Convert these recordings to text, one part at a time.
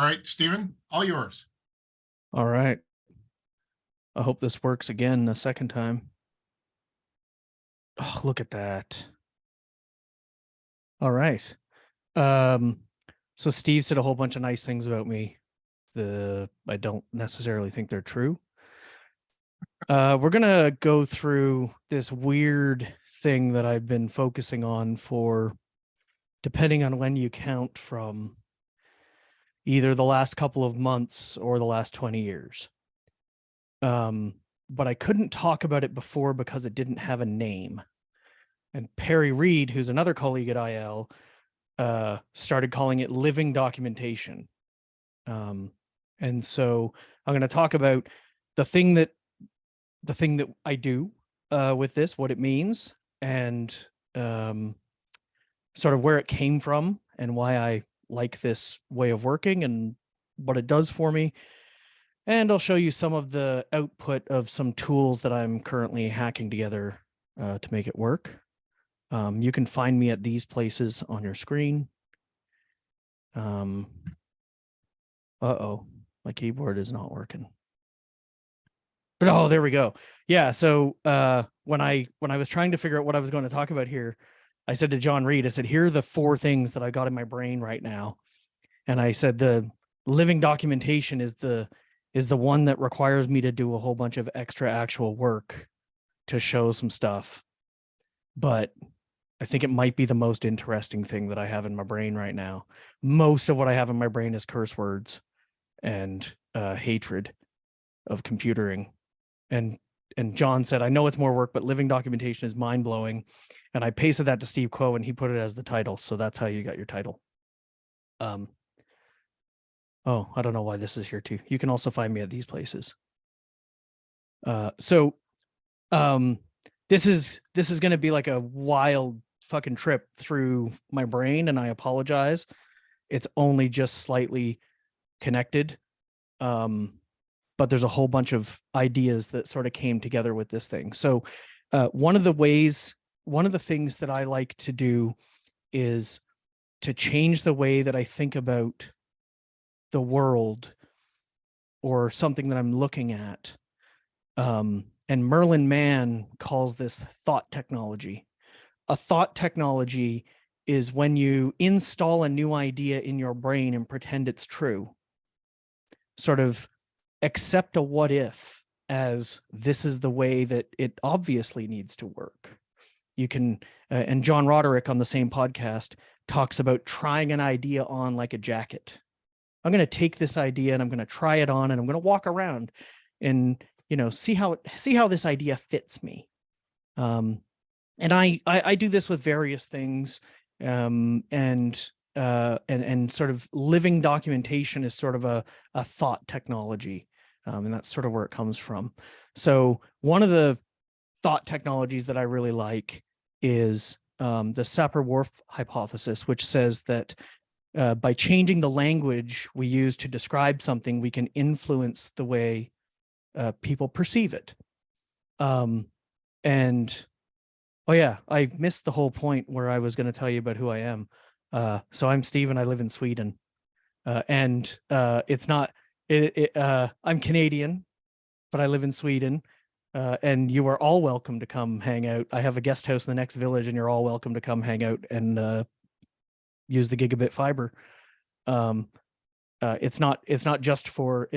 All right, Stephen, all yours. All right. I hope this works again a second time. Oh, look at that. All right. Um, so Steve said a whole bunch of nice things about me. I don't necessarily think they're true. We're gonna go through this weird thing that I've been focusing on for, depending on when you count, from either the last couple of months or the last 20 years. But I couldn't talk about it before because it didn't have a name. And Perry Reed, who's another colleague at IL, started calling it living documentation. And so I'm going to talk about the thing that I do with this, what it means, and sort of where it came from and why I like this way of working and what it does for me. And I'll show you some of the output of some tools that I'm currently hacking together to make it work. You can find me at these places on your screen. Uh-oh, my keyboard is not working. But oh, there we go. Yeah, so when I was trying to figure out what I was going to talk about here, I said to John Reed, I said, here are the 4 things that I got in my brain right now. And I said the living documentation is the one that requires me to do a whole bunch of extra actual work to show some stuff. But I think it might be the most interesting thing that I have in my brain right now. Most of what I have in my brain is curse words and hatred of computering. And John said, I know it's more work, but living documentation is mind-blowing. And I pasted that to Steve Quo and he put it as the title. So that's how you got your title. Oh, I don't know why this is here too. You can also find me at these places. So this is going to be like a wild fucking trip through my brain, and I apologize. It's only just slightly connected. But there's a whole bunch of ideas that sort of came together with this thing. So one of the things that I like to do is to change the way that I think about the world or something that I'm looking at. And Merlin Mann calls this thought technology. A thought technology is when you install a new idea in your brain and pretend it's true. Sort of accept a what if as this is the way that it obviously needs to work. You can, and John Roderick on the same podcast talks about trying an idea on like a jacket. I'm going to take this idea and I'm going to try it on and I'm going to walk around and, see how this idea fits me. And I do this with various things. And sort of living documentation is sort of a thought technology. And that's sort of where it comes from. So one of the thought technologies that I really like is the Sapir-Whorf hypothesis, which says that by changing the language we use to describe something, we can influence the way people perceive it. And oh yeah, I missed the whole point where I was going to tell you about who I am. So I'm Steve and I live in Sweden. It's not, I'm Canadian, but I live in Sweden. And you are all welcome to come hang out. I have a guest house in the next village and you're all welcome to come hang out and use the gigabit fiber. It's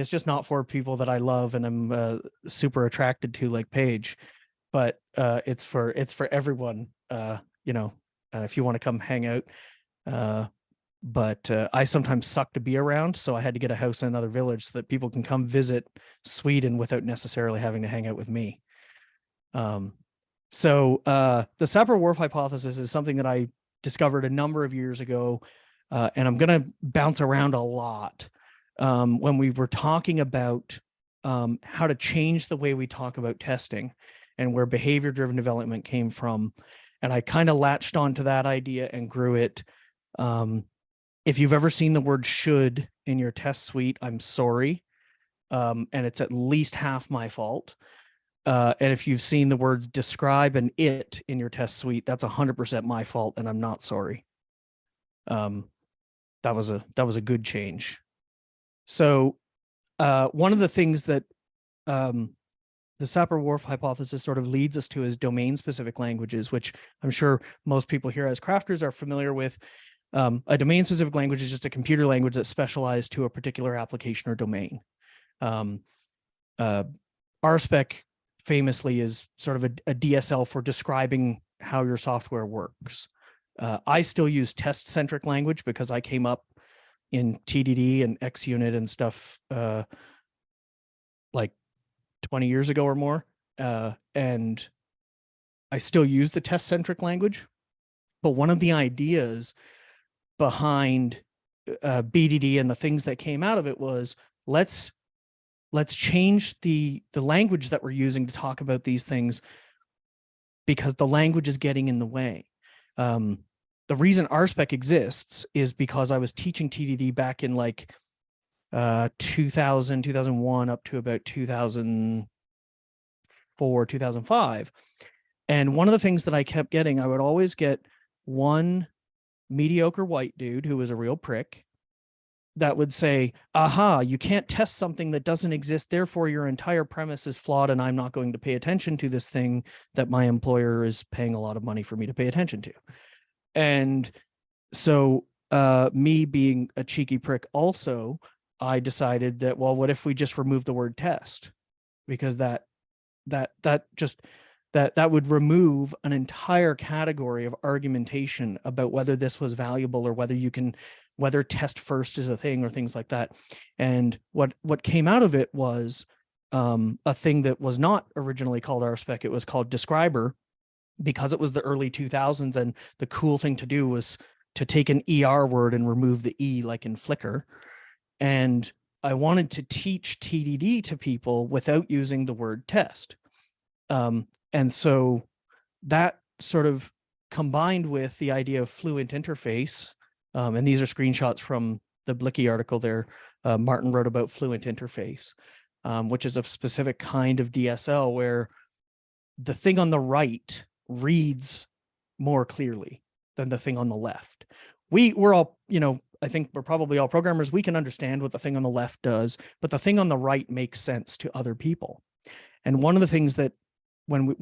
just not for people that I love and I'm super attracted to, like Paige, but it's for everyone. If you want to come hang out. But I sometimes suck to be around, so I had to get a house in another village so that people can come visit Sweden without necessarily having to hang out with me. So the Sapir-Whorf hypothesis is something that I discovered a number of years ago, and I'm going to bounce around a lot when we were talking about how to change the way we talk about testing and where behavior-driven development came from. And I kind of latched onto that idea and grew it. If you've ever seen the word should in your test suite, I'm sorry. And it's at least half my fault. And if you've seen the words describe and it in your test suite, that's 100% my fault, and I'm not sorry. That was a good change. So one of the things that the Sapir-Whorf hypothesis sort of leads us to is domain-specific languages, which I'm sure most people here as crafters are familiar with. A domain-specific language is just a computer language that's specialized to a particular application or domain. RSpec famously is sort of a DSL for describing how your software works. I still use test-centric language because I came up in TDD and XUnit and stuff like 20 years ago or more. And I still use the test-centric language. But one of the ideas behind BDD and the things that came out of it was let's change the language that we're using to talk about these things, because the language is getting in the way. The reason RSpec exists is because I was teaching TDD back in like 2000, 2001 up to about 2004, 2005. And one of the things that I kept getting, I would always get one mediocre white dude who was a real prick that would say, aha, you can't test something that doesn't exist, therefore your entire premise is flawed and I'm not going to pay attention to this thing that my employer is paying a lot of money for me to pay attention to. And so me being a cheeky prick also, I decided that, well, what if we just remove the word test? Because that would remove an entire category of argumentation about whether this was valuable or whether test first is a thing or things like that. And what came out of it was a thing that was not originally called RSpec. It was called Describer, because it was the early 2000s, and the cool thing to do was to take an ER word and remove the E, like in Flickr. And I wanted to teach TDD to people without using the word test. And so that sort of combined with the idea of fluent interface, and these are screenshots from the Blicky article there. Martin wrote about fluent interface, which is a specific kind of DSL where the thing on the right reads more clearly than the thing on the left. We're all, I think we're probably all programmers. We can understand what the thing on the left does, but the thing on the right makes sense to other people. And one of the things that when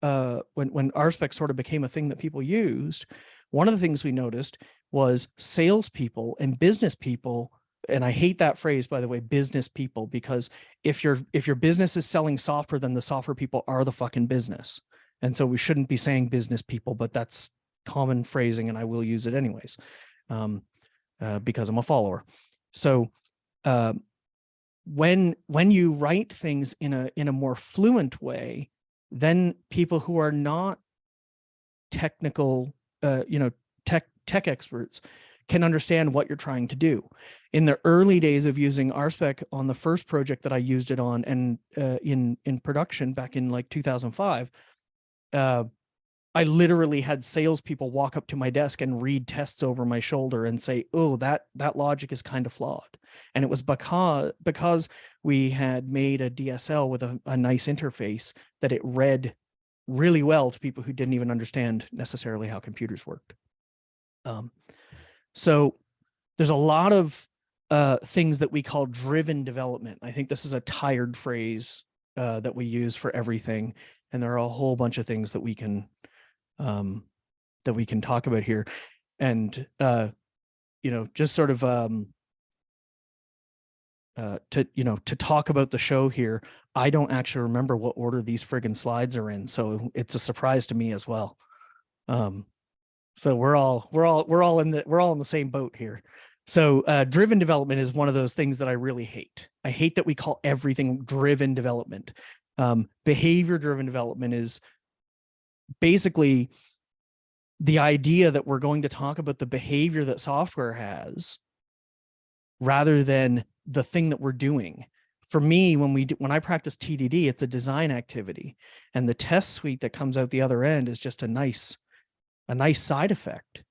RSpec sort of became a thing that people used, one of the things we noticed was salespeople and business people. And I hate that phrase, by the way, business people, because if your business is selling software, then the software people are the fucking business. And so we shouldn't be saying business people, but that's common phrasing and I will use it anyways, because I'm a follower. So when you write things in a more fluent way, then people who are not technical, tech experts can understand what you're trying to do. In the early days of using RSpec on the first project that I used it on, and in production back in like 2005, I literally had salespeople walk up to my desk and read tests over my shoulder and say, "Oh, that logic is kind of flawed." And it was because we had made a DSL with a nice interface that it read really well to people who didn't even understand necessarily how computers worked. So there's a lot of things that we call driven development. I think this is a tired phrase that we use for everything, and there are a whole bunch of things that we can talk about here. And just sort of to talk about the show here, I don't actually remember what order these friggin' slides are in, so it's a surprise to me as well. So we're all in the same boat here. So driven development is one of those things that I really hate. I hate that we call everything driven development. Behavior driven development is basically the idea that we're going to talk about the behavior that software has rather than the thing that we're doing. For me, when I practice TDD, it's a design activity, and the test suite that comes out the other end is just a nice side effect.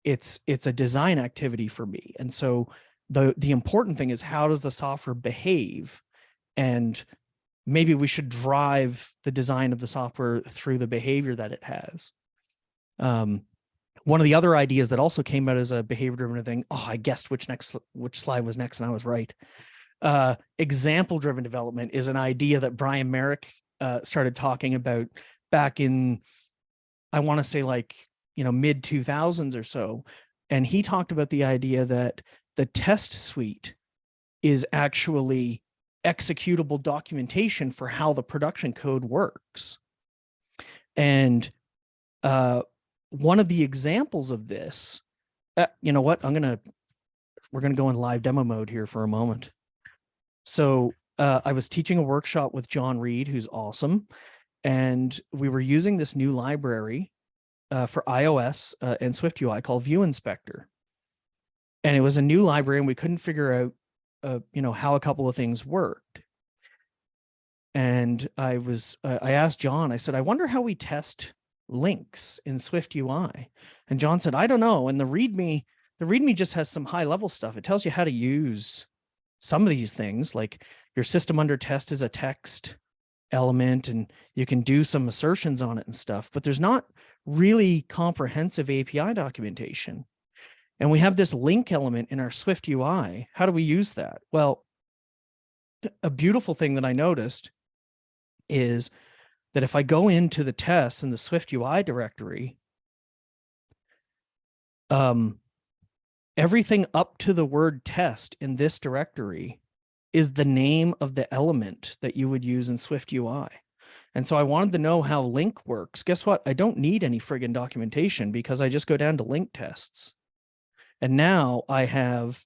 It's a design activity for me. And so the important thing is, how does the software behave? And maybe we should drive the design of the software through the behavior that it has. One of the other ideas that also came out as a behavior-driven thing, I guessed which slide was next, and I was right. Example-driven development is an idea that Brian Merrick started talking about back in, I want to say like, mid 2000s or so. And he talked about the idea that the test suite is actually executable documentation for how the production code works. And one of the examples of this, you know what, we're going to go in live demo mode here for a moment. So I was teaching a workshop with John Reed, who's awesome. And we were using this new library for iOS and SwiftUI called View Inspector. And it was a new library, and we couldn't figure out, how a couple of things worked. And I asked John, I said, I wonder how we test links in SwiftUI. And John said, I don't know. And the README just has some high level stuff. It tells you how to use some of these things, like your system under test is a text element, and you can do some assertions on it and stuff, but there's not really comprehensive API documentation. And we have this link element in our Swift UI. How do we use that? Well, a beautiful thing that I noticed is that if I go into the tests in the Swift UI directory, everything up to the word test in this directory is the name of the element that you would use in Swift UI. And so I wanted to know how link works. Guess what? I don't need any friggin' documentation because I just go down to link tests. And now I have,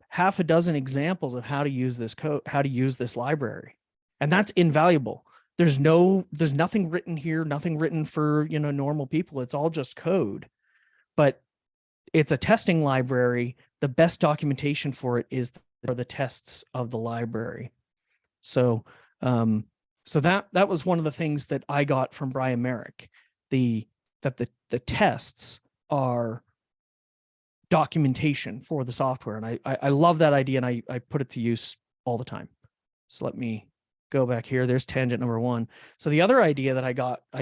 half a dozen examples of how to use this code, how to use this library. And that's invaluable. There's nothing written here, nothing written for, normal people. It's all just code. But it's a testing library. The best documentation for it is for the tests of the library. So, so that was one of the things that I got from Brian Merrick, that the tests are documentation for the software. And I love that idea, and I put it to use all the time. So let me go back here. There's tangent number one. So the other idea that I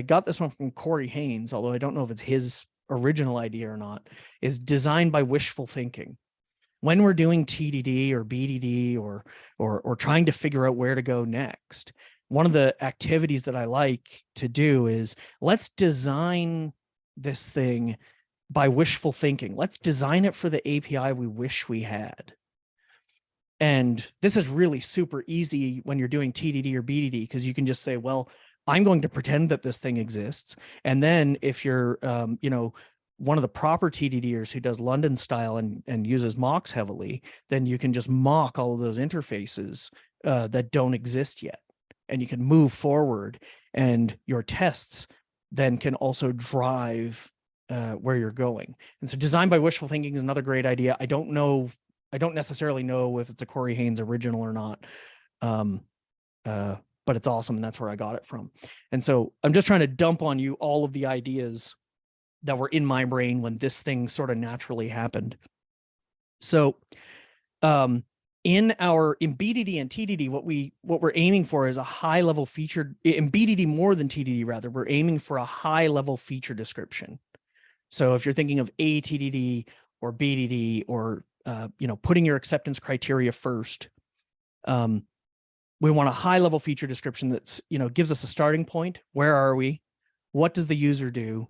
got this one from Corey Haynes, although I don't know if it's his original idea or not, is design by wishful thinking. When we're doing TDD or BDD or trying to figure out where to go next, one of the activities that I like to do is let's design this thing by wishful thinking. Let's design it for the API we wish we had. And this is really super easy when you're doing TDD or BDD, because you can just say, well, I'm going to pretend that this thing exists. And then if you're, one of the proper TDDers who does London style and uses mocks heavily, then you can just mock all of those interfaces that don't exist yet. And you can move forward, and your tests then can also drive where you're going. And so design by wishful thinking is another great idea. I don't necessarily know if it's a Corey Haynes original or not. But it's awesome, and that's where I got it from. And so I'm just trying to dump on you all of the ideas that were in my brain when this thing sort of naturally happened. So in BDD and TDD, what we're aiming for is a high level feature. In BDD more than TDD, rather, we're aiming for a high level feature description. So if you're thinking of ATDD or BDD or putting your acceptance criteria first, we want a high level feature description that's, gives us a starting point. Where are we? What does the user do?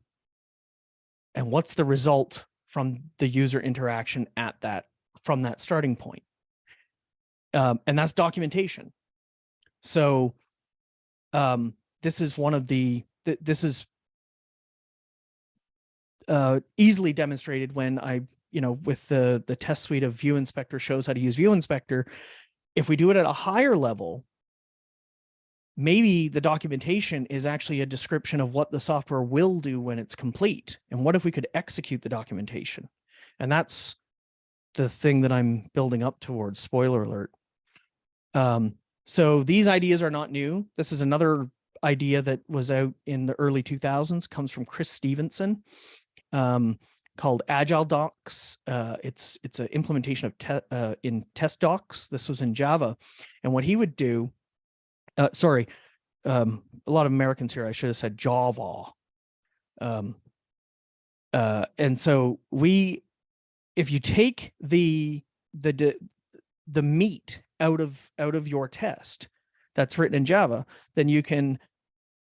And what's the result from the user interaction from that starting point? And that's documentation. So this is one of this is easily demonstrated when with the test suite of View Inspector shows how to use View Inspector. If we do it at a higher level, maybe the documentation is actually a description of what the software will do when it's complete. And what if we could execute the documentation? And that's the thing that I'm building up towards, spoiler alert. So these ideas are not new. This is another idea that was out in the early 2000s, comes from Chris Stevenson, called Agile Docs. It's an implementation of in test docs. This was in Java. And what he would do, a lot of Americans here, I should have said Java. Um, and so if you take the meat out of your test that's written in Java, then you can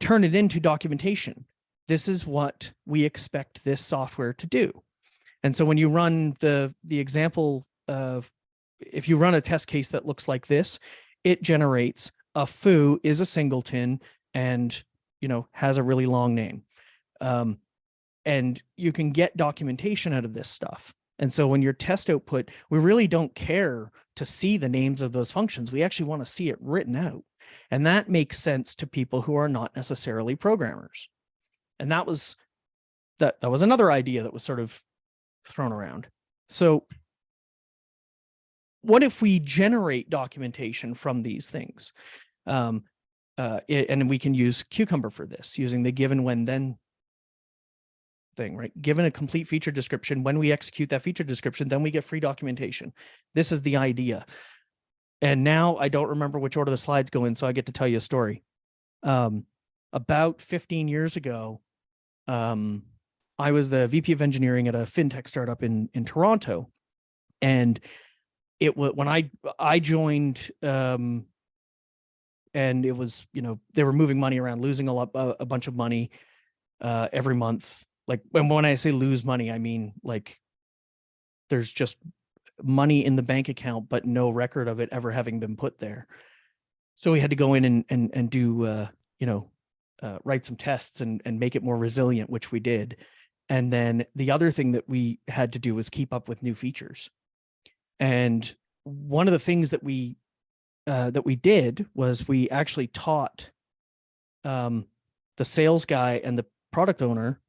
turn it into documentation. This is what we expect this software to do. And so when you run the example of, if you run a test case that looks like this, it generates a foo is a singleton and, has a really long name. And you can get documentation out of this stuff. And so when your test output, we really don't care to see the names of those functions. We actually want to see it written out. And that makes sense to people who are not necessarily programmers. And that was another idea that was sort of thrown around. So what if we generate documentation from these things? And we can use Cucumber for this, using the given, when, then thing, right? Given a complete feature description, when we execute that feature description, then we get free documentation. This is the idea. And now I don't remember which order the slides go in, so I get to tell you a story. About 15 years ago, I was the VP of engineering at a fintech startup in Toronto. And it was when I joined, and it was, they were moving money around, losing a bunch of money every month. Like, when I say lose money, I mean, like, there's just money in the bank account, but no record of it ever having been put there. So we had to go in and do, write some tests and make it more resilient, which we did. And then the other thing that we had to do was keep up with new features. And one of the things that we did was we actually taught the sales guy and the product owner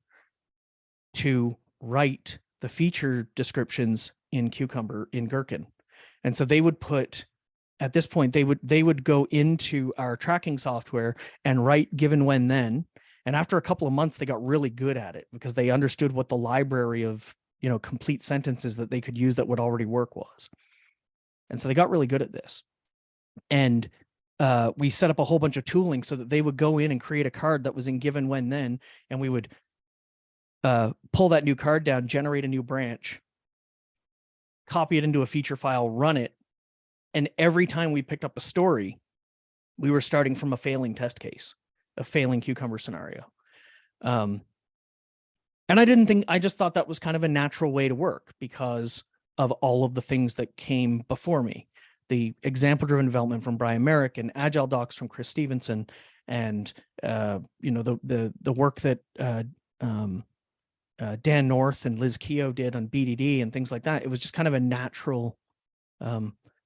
to write the feature descriptions in Cucumber, in Gherkin. And so they would put, at this point, they would go into our tracking software and write given, when, then. And after a couple of months, they got really good at it because they understood what the library of, complete sentences that they could use that would already work was. And so they got really good at this. And we set up a whole bunch of tooling so that they would go in and create a card that was in given, when, then, and we would pull that new card down, generate a new branch, copy it into a feature file, run it. And every time we picked up a story, we were starting from a failing test case, a failing Cucumber scenario. And I just thought that was kind of a natural way to work because of all of the things that came before me. The example-driven development from Brian Merrick and Agile Docs from Chris Stevenson, and the work that Dan North and Liz Keogh did on BDD and things like that. It was just kind of a natural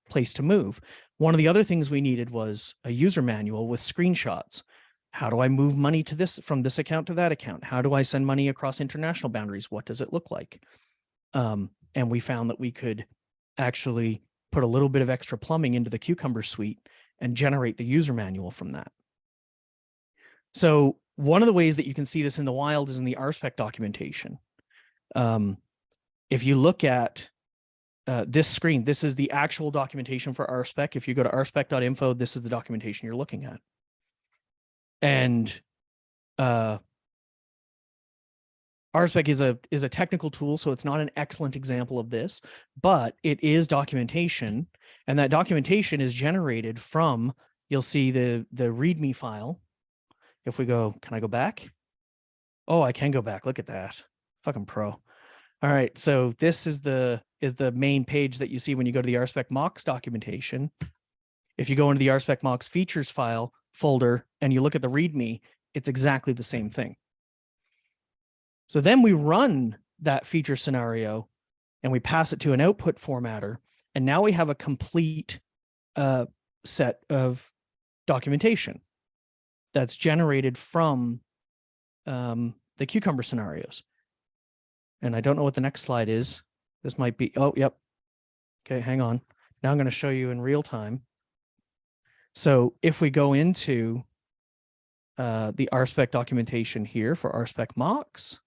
place to move. One of the other things we needed was a user manual with screenshots. How do I move money to this, from this account to that account? How do I send money across international boundaries? What does it look like? And we found that we could actually put a little bit of extra plumbing into the Cucumber suite and generate the user manual from that. So one of the ways that you can see this in the wild is in the RSpec documentation. If you look at this screen, this is the actual documentation for RSpec. If you go to rspec.info, this is the documentation you're looking at. And RSpec is a technical tool, so it's not an excellent example of this, but it is documentation, and that documentation is generated from, you'll see the README file. If we go, can I go back? Oh, I can go back. Look at that. Fucking pro. All right. So this is the main page that you see when you go to the RSpec mocks documentation. If you go into the RSpec mocks features file folder and you look at the README, it's exactly the same thing. So then we run that feature scenario and we pass it to an output formatter. And now we have a complete set of documentation that's generated from the Cucumber scenarios. And I don't know what the next slide is. This might be, oh, yep. Okay, hang on. Now I'm going to show you in real time. So if we go into the RSpec documentation here for RSpec mocks,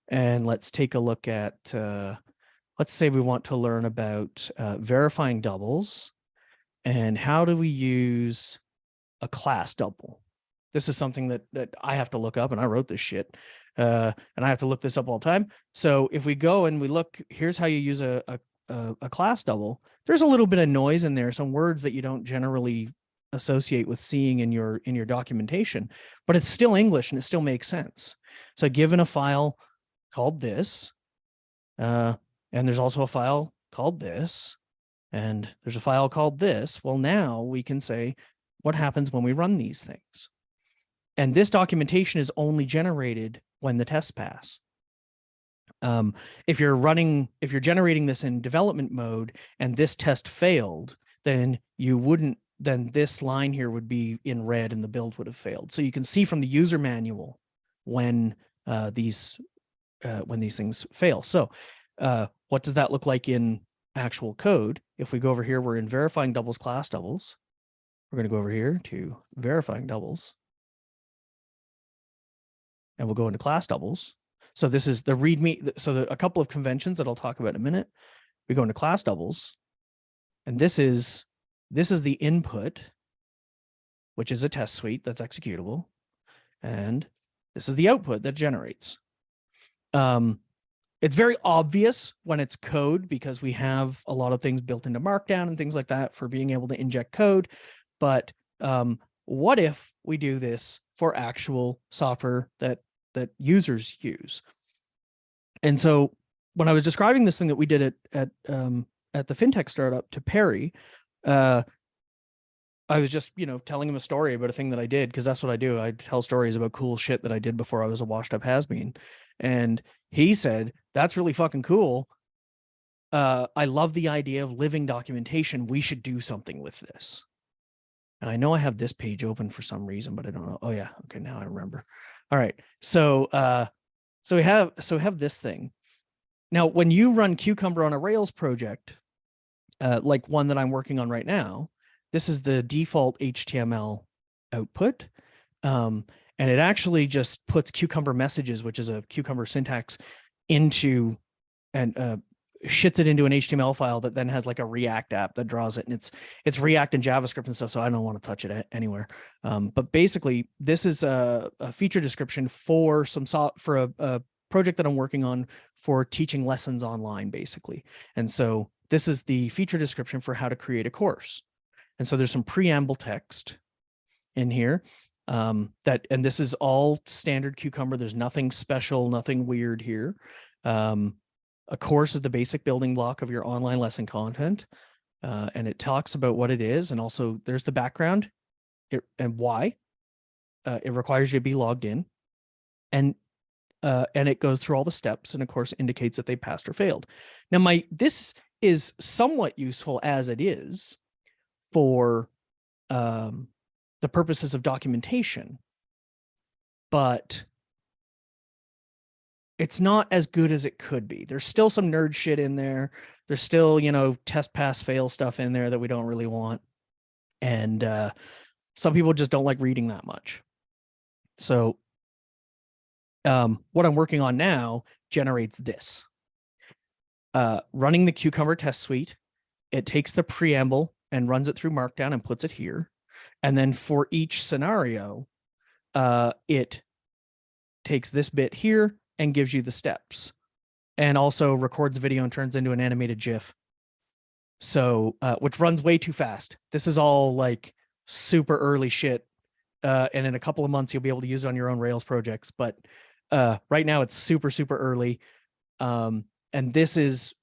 and let's take a look at, let's say we want to learn about verifying doubles and how do we use a class double. This is something that I have to look up, and I wrote this shit. And I have to look this up all the time. So if we go and we look, here's how you use a class double. There's a little bit of noise in there, some words that you don't generally associate with seeing in your documentation, but it's still English and it still makes sense. So given a file called this, and there's also a file called this, and there's a file called this. Well, now we can say what happens when we run these things. And this documentation is only generated when the tests pass. If you're generating this in development mode and this test failed, then then this line here would be in red and the build would have failed. So you can see from the user manual when these things fail. So what does that look like in actual code? If we go over here, we're in verifying doubles, class doubles. We're going to go over here to verifying doubles. And we'll go into class doubles. So this is the README. So a couple of conventions that I'll talk about in a minute. We go into class doubles. And this is the input, which is a test suite that's executable. And this is the output that generates. It's very obvious when it's code because we have a lot of things built into Markdown and things like that for being able to inject code. But what if we do this for actual software that users use? And so when I was describing this thing that we did at the fintech startup to Perry, I was just, telling him a story about a thing that I did, because that's what I do. I tell stories about cool shit that I did before I was a washed up has-been. And he said, that's really fucking cool. I love the idea of living documentation. We should do something with this. And I know I have this page open for some reason, but I don't know. Oh yeah. Okay. Now I remember. All right. So, we have this thing. Now, when you run Cucumber on a Rails project, like one that I'm working on right now, this is the default HTML output. And it actually just puts Cucumber messages, which is a Cucumber syntax, into and shits it into an HTML file that then has like a React app that draws it. And it's React and JavaScript and stuff, so I don't want to touch it anywhere. But basically, this is a feature description for a project that I'm working on for teaching lessons online, basically. And so this is the feature description for how to create a course. And so there's some preamble text in here. And this is all standard Cucumber. There's nothing special, nothing weird here. A course is the basic building block of your online lesson content. And it talks about what it is. And also there's the background and why. It requires you to be logged in. And it goes through all the steps and of course indicates that they passed or failed. Now this is somewhat useful as it is for the purposes of documentation, but it's not as good as it could be. There's still some nerd shit in there. There's still, test pass fail stuff in there that we don't really want. And some people just don't like reading that much. So what I'm working on now generates this. Running the Cucumber test suite, it takes the preamble and runs it through Markdown and puts it here. And then for each scenario, it takes this bit here and gives you the steps, and also records video and turns into an animated GIF. So, which runs way too fast. This is all like super early shit. And in a couple of months, you'll be able to use it on your own Rails projects. But right now it's super, super early. And this is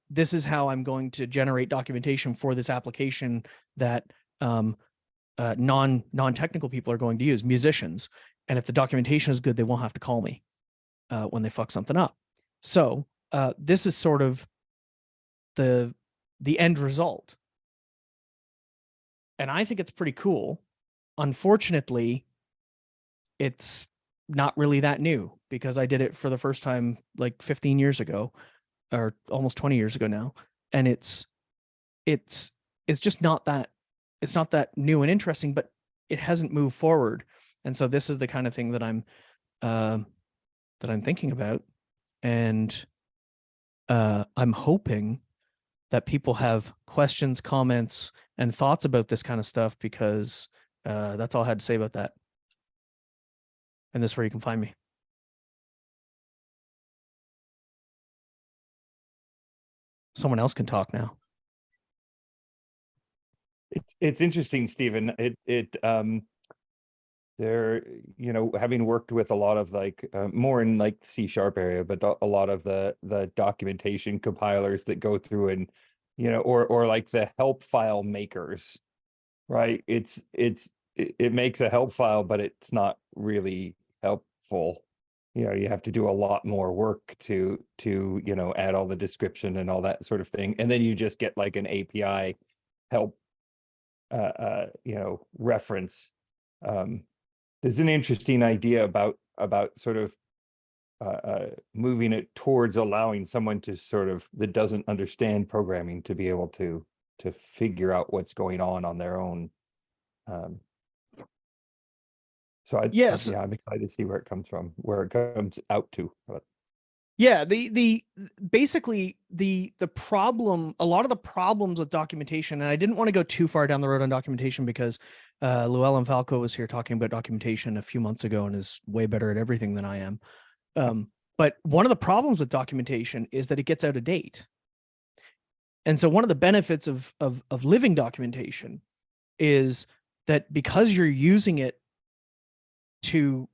how I'm going to generate documentation for this application that non-technical people are going to use, musicians. And if the documentation is good, they won't have to call me when they fuck something up. So this is sort of the end result. And I think it's pretty cool. Unfortunately, it's not really that new because I did it for the first time like 15 years ago, or almost 20 years ago now. And it's just not that, it's not that new and interesting, but it hasn't moved forward. And so this is the kind of thing that I'm thinking about. And I'm hoping that people have questions, comments, and thoughts about this kind of stuff, because that's all I had to say about that. And this is where you can find me. Someone else can talk now. It's interesting, Stephen. There, having worked with a lot of like more in like C# area, but a lot of the documentation compilers that go through and or like the help file makers, right? It makes a help file, but it's not really helpful. You have to do a lot more work to add all the description and all that sort of thing, and then you just get like an API help reference. There's an interesting idea about sort of moving it towards allowing someone to sort of that doesn't understand programming to be able to figure out what's going on their own. So I'm excited to see where it comes from, where it comes out to. Yeah, basically the problem, a lot of the problems with documentation, and I didn't want to go too far down the road on documentation because Llewellyn Falco was here talking about documentation a few months ago and is way better at everything than I am. But one of the problems with documentation is that it gets out of date. And so one of the benefits of living documentation is that because you're using it to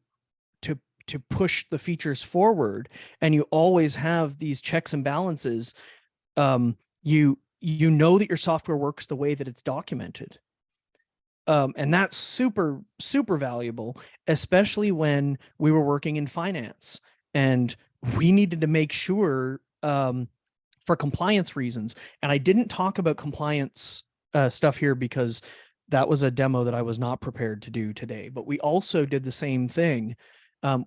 push the features forward, and you always have these checks and balances, you know that your software works the way that it's documented. And that's super, super valuable, especially when we were working in finance and we needed to make sure for compliance reasons. And I didn't talk about compliance stuff here because that was a demo that I was not prepared to do today, but we also did the same thing.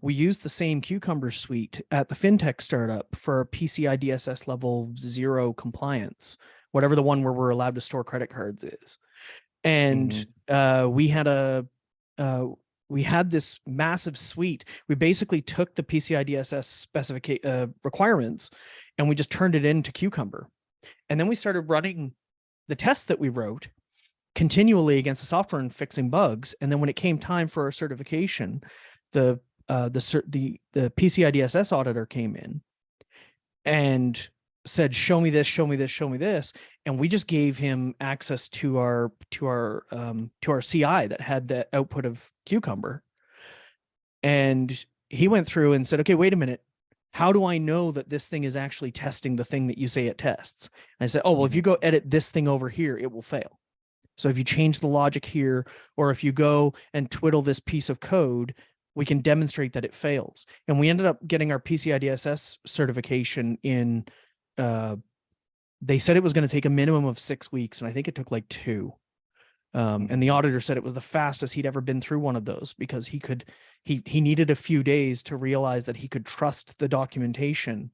We used the same Cucumber suite at the fintech startup for PCI DSS level 0 compliance, whatever the one where we're allowed to store credit cards is. And we had this massive suite. We basically took the PCI DSS specification requirements and we just turned it into Cucumber. And then we started running the tests that we wrote continually against the software and fixing bugs. And then when it came time for our certification, the PCI DSS auditor came in and said, show me this, show me this, show me this. And we just gave him access to our CI that had the output of Cucumber. And he went through and said, okay, wait a minute. How do I know that this thing is actually testing the thing that you say it tests? And I said, oh, well, if you go edit this thing over here, it will fail. So if you change the logic here, or if you go and twiddle this piece of code, we can demonstrate that it fails. And we ended up getting our PCI DSS certification in, they said it was going to take a minimum of 6 weeks. And I think it took like 2. And the auditor said it was the fastest he'd ever been through one of those because he needed a few days to realize that he could trust the documentation,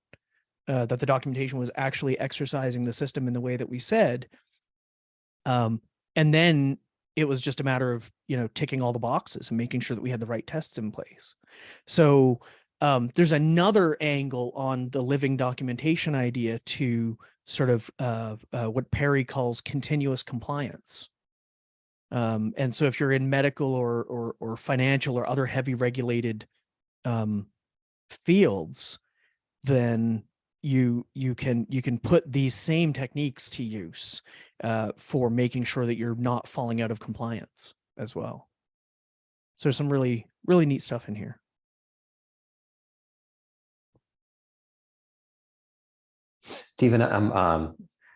that the documentation was actually exercising the system in the way that we said. And then it was just a matter of, ticking all the boxes and making sure that we had the right tests in place. So there's another angle on the living documentation idea to sort of what Perry calls continuous compliance. And so if you're in medical or financial or other heavy regulated fields, then you can put these same techniques to use for making sure that you're not falling out of compliance as well. So there's some really, really neat stuff in here. Stephen, I'm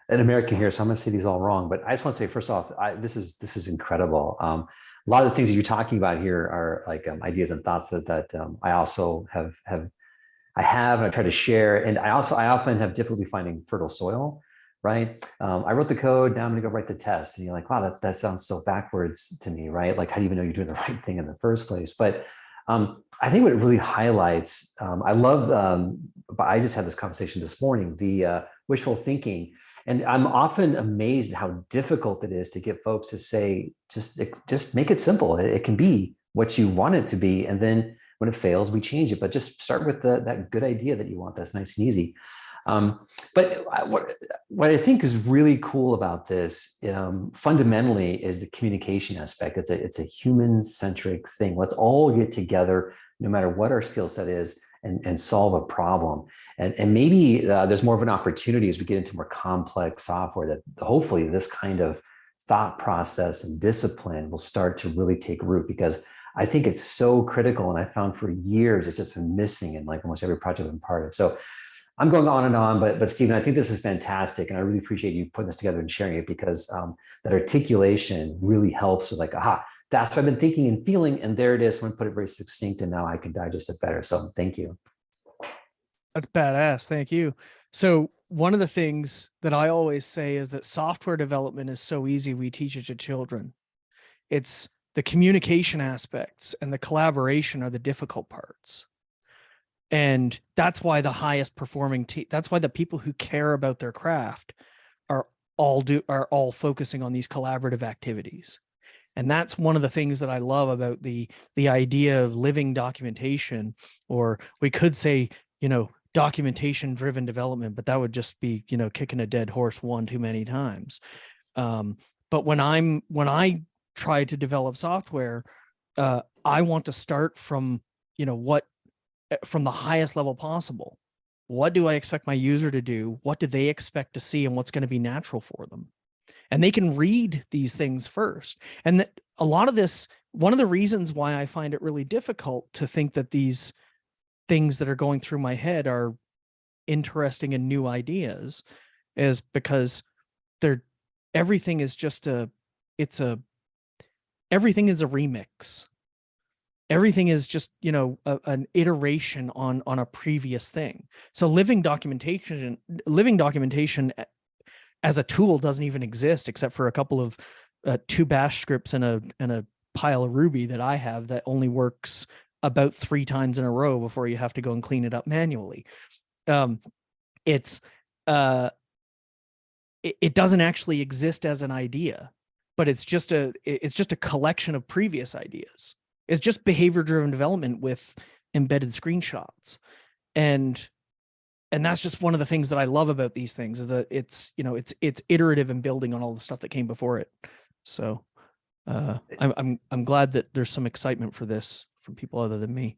an American here, so I'm going to say these all wrong, but I just want to say, first off, this is incredible. A lot of the things that you're talking about here are like ideas and thoughts that I also have and I try to share. And I often have difficulty finding fertile soil, right? I wrote the code, now I'm going to go write the test. And you're like, wow, that sounds so backwards to me, right? Like, how do you even know you're doing the right thing in the first place? But I think what it really highlights, I love, but I just had this conversation this morning, the wishful thinking. And I'm often amazed at how difficult it is to get folks to say, just make it simple. It can be what you want it to be. And then when it fails, we change it. But just start with that good idea that you want. That's nice and easy. But what I think is really cool about this fundamentally is the communication aspect. It's a human-centric thing. Let's all get together, no matter what our skill set is, and solve a problem. And maybe there's more of an opportunity as we get into more complex software that hopefully this kind of thought process and discipline will start to really take root, because I think it's so critical. And I found for years it's just been missing in like almost every project I've been part of. So I'm going on, but Stephen, I think this is fantastic. And I really appreciate you putting this together and sharing it, because that articulation really helps with like, aha, that's what I've been thinking and feeling. And there it is. Someone put it very succinct, and now I can digest it better. So thank you. That's badass. Thank you. So one of the things that I always say is that software development is so easy. We teach it to children. It's the communication aspects and the collaboration are the difficult parts. And that's why the highest performing team, that's why the people who care about their craft are all focusing on these collaborative activities. And that's one of the things that I love about the idea of living documentation, or we could say, documentation driven development, but that would just be, kicking a dead horse one too many times. But when I try to develop software, I want to start from, from the highest level possible. What do I expect my user to do? What do they expect to see? And what's going to be natural for them? And they can read these things first. And that a lot of this, one of the reasons why I find it really difficult to think that these things that are going through my head are interesting and new ideas is because everything is everything is a remix. Everything is just, an iteration on a previous thing. So living documentation as a tool doesn't even exist, except for a couple of 2 bash scripts and a pile of Ruby that I have that only works about 3 times in a row before you have to go and clean it up manually. It doesn't actually exist as an idea, but it's just a collection of previous ideas. It's just behavior driven development with embedded screenshots. And that's just one of the things that I love about these things, is that it's iterative and building on all the stuff that came before it. So I'm glad that there's some excitement for this from people other than me.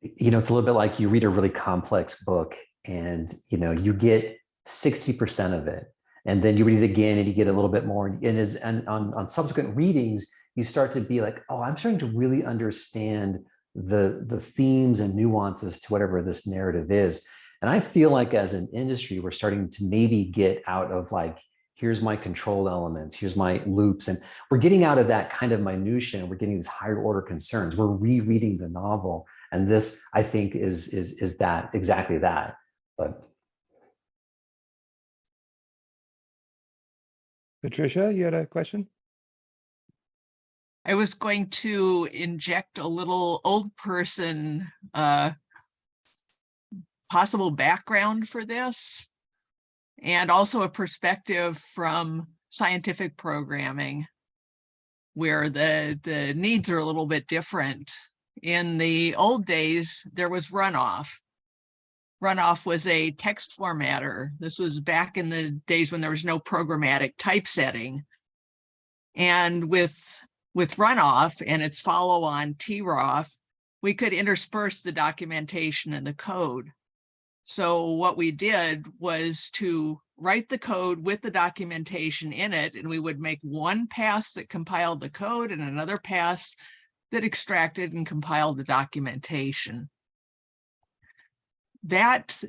It's a little bit like you read a really complex book and, you get 60% of it, and then you read it again and you get a little bit more. And on subsequent readings, you start to be like, oh, I'm starting to really understand the themes and nuances to whatever this narrative is. And I feel like as an industry, we're starting to maybe get out of like, here's my control elements, here's my loops. And we're getting out of that kind of minutia, and we're getting these higher order concerns. We're rereading the novel. And this, I think, is that exactly that. But Patricia, you had a question? I was going to inject a little old person possible background for this, and also a perspective from scientific programming, where the needs are a little bit different. In the old days, there was runoff. Runoff was a text formatter. This was back in the days when there was no programmatic typesetting. And with runoff and its follow-on troff, we could intersperse the documentation and the code. So what we did was to write the code with the documentation in it, and we would make one pass that compiled the code and another pass that extracted and compiled the documentation. That,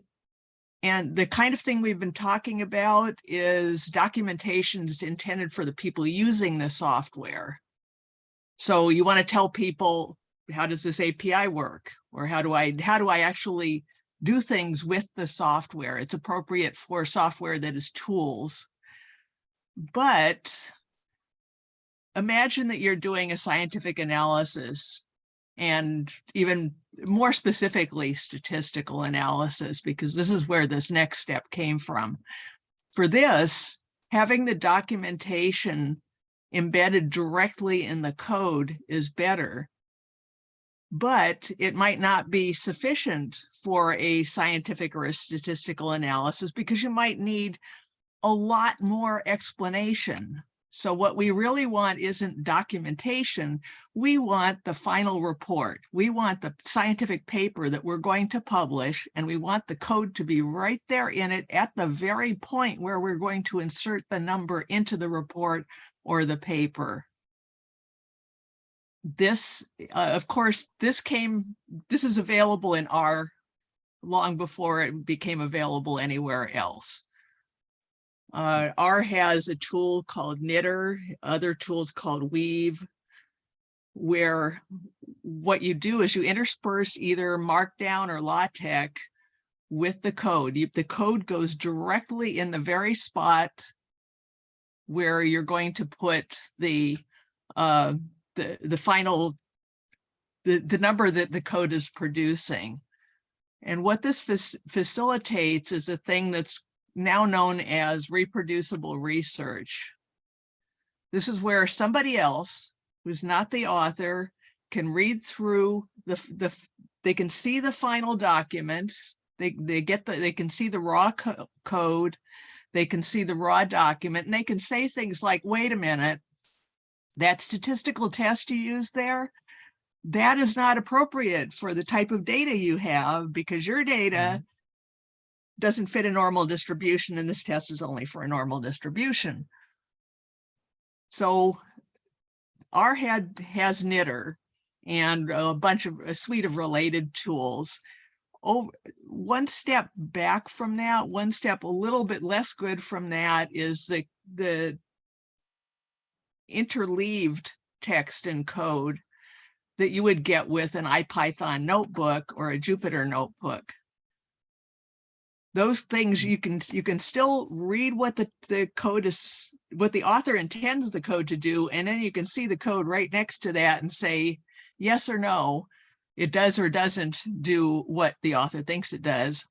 and the kind of thing we've been talking about is documentations intended for the people using the software. So you want to tell people, how does this API work? Or how do I actually do things with the software? It's appropriate for software that is tools. But imagine that you're doing a scientific analysis, and even more specifically, statistical analysis, because this is where this next step came from. For this, having the documentation embedded directly in the code is better, but it might not be sufficient for a scientific or a statistical analysis, because you might need a lot more explanation. So what we really want isn't documentation. We want the final report. We want the scientific paper that we're going to publish, and we want the code to be right there in it at the very point where we're going to insert the number into the report or the paper. This, of course, this is available in R long before it became available anywhere else. R has a tool called Knitter, other tools called Weave, where what you do is you intersperse either Markdown or LaTeX with the code. The code goes directly in the very spot where you're going to put the final, the number that the code is producing. And what this facilitates is a thing that's now known as reproducible research. This is where somebody else who's not the author can read through they can see the final document. They can see the raw code. They can see the raw document, and they can say things like, wait a minute, that statistical test you used there, that is not appropriate for the type of data you have, because your data doesn't fit a normal distribution, and this test is only for a normal distribution. So R has Knitter and a suite of related tools. One step back from that, one step a little bit less good from that, is the interleaved text and code that you would get with an IPython notebook or a Jupyter notebook. Those things you can still read what the code is, what the author intends the code to do, and then you can see the code right next to that and say yes or no, it does or doesn't do what the author thinks it does.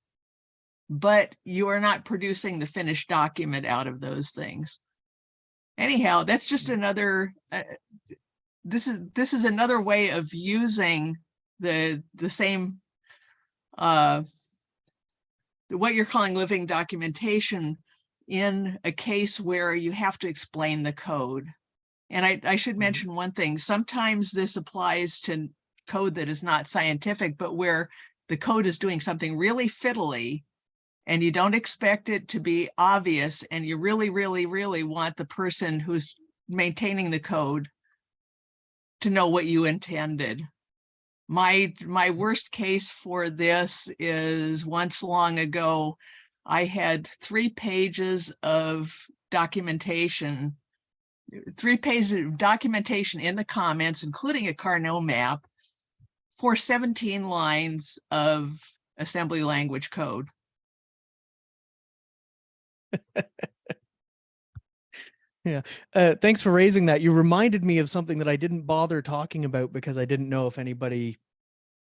But you are not producing the finished document out of those things. Anyhow, that's just another. This is another way of using the same. What you're calling living documentation in a case where you have to explain the code. And I should mention one thing. Sometimes this applies to code that is not scientific, but where the code is doing something really fiddly and you don't expect it to be obvious, and you really, really, really want the person who's maintaining the code to know what you intended. My worst case for this is, once long ago, I had 3 pages of documentation, 3 pages of documentation in the comments, including a Carnot map, for 17 lines of assembly language code. Yeah. Thanks for raising that. You reminded me of something that I didn't bother talking about because I didn't know if anybody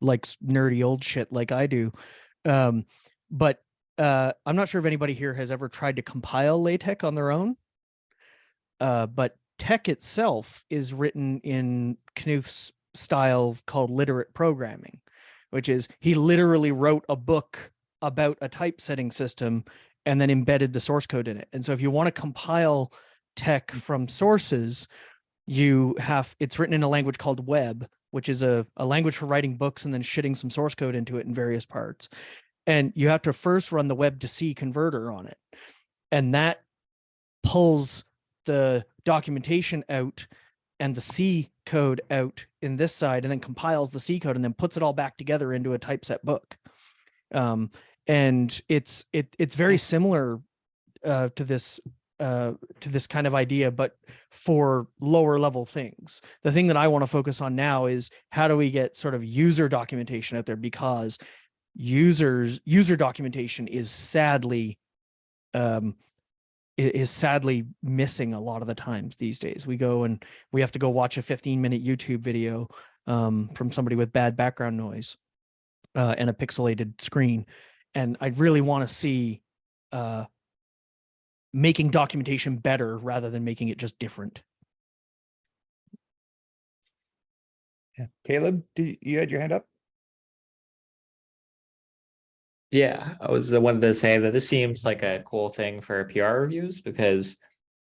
likes nerdy old shit like I do. But I'm not sure if anybody here has ever tried to compile LaTeX on their own. But tech itself is written in Knuth's style called literate programming, which is he literally wrote a book about a typesetting system and then embedded the source code in it. And so if you want to compile tech from sources, it's written in a language called Web, which is a language for writing books and then shitting some source code into it in various parts. And you have to first run the Web to C converter on it. And that pulls the documentation out and the C code out in this side, and then compiles the C code and then puts it all back together into a typeset book. And it's very similar to this kind of idea, but for lower level things. The thing that I want to focus on now is how do we get sort of user documentation out there, because user documentation is sadly missing a lot of the times these days. We have to go watch a 15-minute YouTube video from somebody with bad background noise and a pixelated screen. And I really want to see making documentation better rather than making it just different. Yeah. Caleb, you had your hand up? Yeah, I wanted to say that this seems like a cool thing for PR reviews, because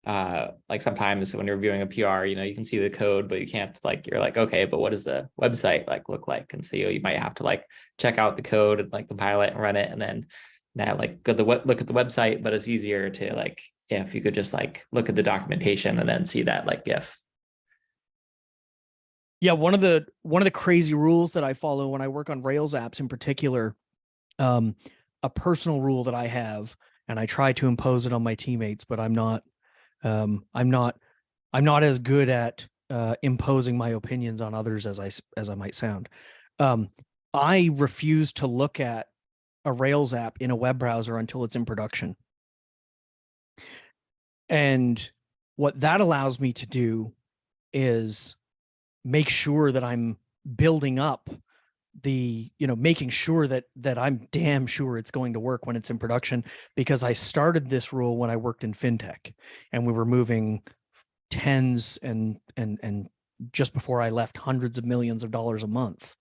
like sometimes when you're reviewing a PR, you can see the code, but you can't you're like, okay, but what does the website look like? And so you might have to check out the code and compile it and run it, and then now look at the website. But it's easier to if you could just look at the documentation and then see that GIF. Yeah, one of the crazy rules that I follow when I work on Rails apps in particular, a personal rule that I have, and I try to impose it on my teammates, but I'm not as good at imposing my opinions on others as I might sound. I refuse to look at a Rails app in a web browser until it's in production. And what that allows me to do is make sure that I'm building up making sure that I'm damn sure it's going to work when it's in production, because I started this rule when I worked in fintech and we were moving tens and just before I left, hundreds of millions of dollars a month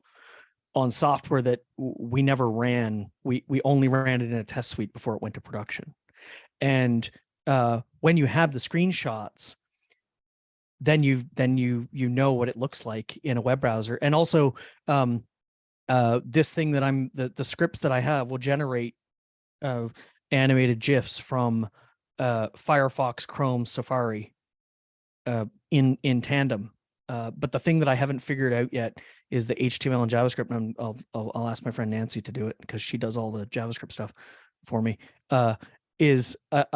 on software that we never ran. We only ran it in a test suite before it went to production. And when you have the screenshots, then you know what it looks like in a web browser. And also this thing that the scripts that I have will generate animated GIFs from Firefox, Chrome, Safari in tandem. But the thing that I haven't figured out yet is the HTML and JavaScript. And I'll ask my friend Nancy to do it because she does all the JavaScript stuff for me. I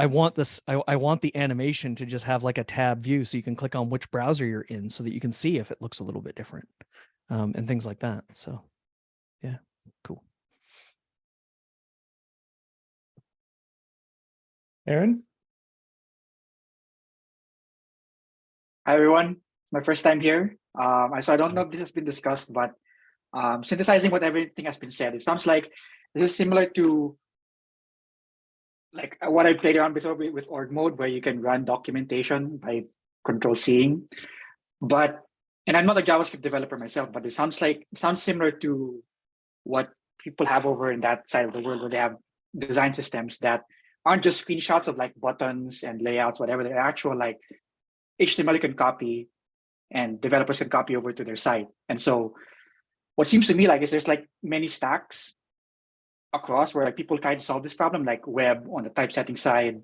want the animation to just have a tab view, so you can click on which browser you're in, so that you can see if it looks a little bit different, and things like that. So, yeah, cool. Aaron? Hi, everyone. It's my first time here. So I don't know if this has been discussed, but synthesizing what everything has been said, it sounds like this is similar to what I played around before with org mode, where you can run documentation by Control-Cing. And I'm not a JavaScript developer myself, but it sounds similar to what people have over in that side of the world, where they have design systems that aren't just screenshots of buttons and layouts, whatever. They're actual HTML you can copy and developers can copy over to their site. And so what seems to me is there's many stacks across where people try to solve this problem, like web on the typesetting side,